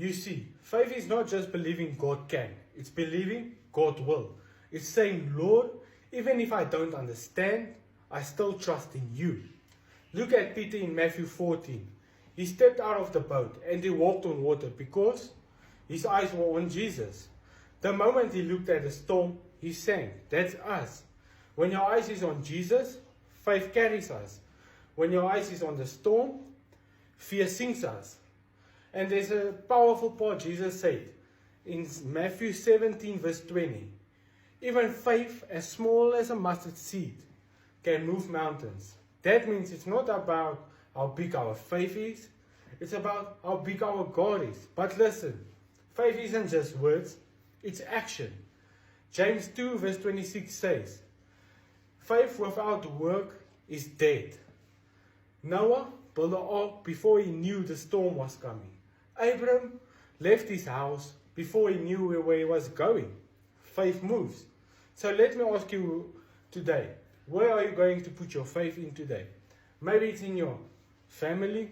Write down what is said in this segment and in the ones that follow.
You see, faith is not just believing God can, it's believing God will. It's saying, Lord, even if I don't understand, I still trust in you. Look at Peter in Matthew 14. He stepped out of the boat and he walked on water because his eyes were on Jesus. The moment he looked at the storm, he sank. That's us. When your eyes is on Jesus, faith carries us. When your eyes is on the storm, fear sinks us. And there's a powerful part Jesus said in Matthew 17 verse 20. Even faith as small as a mustard seed can move mountains. That means it's not about how big our faith is, it's about how big our God is. But listen, faith isn't just words, it's action. James 2 verse 26 says, faith without work is dead. Noah built an ark before he knew the storm was coming. Abraham left his house before he knew where he was going. Faith moves. So let me ask you today, where are you going to put your faith in today? Maybe it's in your family,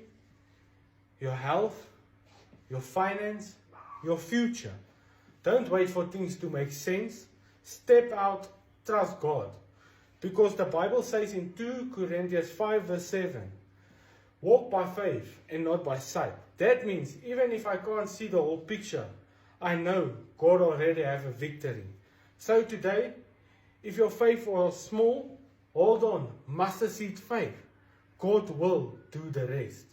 your health, your finance, your future. Don't wait for things to make sense. Step out, trust God. Because the Bible says in 2 Corinthians 5 verse 7, walk by faith and not by sight. That means even if I can't see the whole picture, I know God already have a victory. So today, if your faith was small, hold on, mustard seed faith. God will do the rest.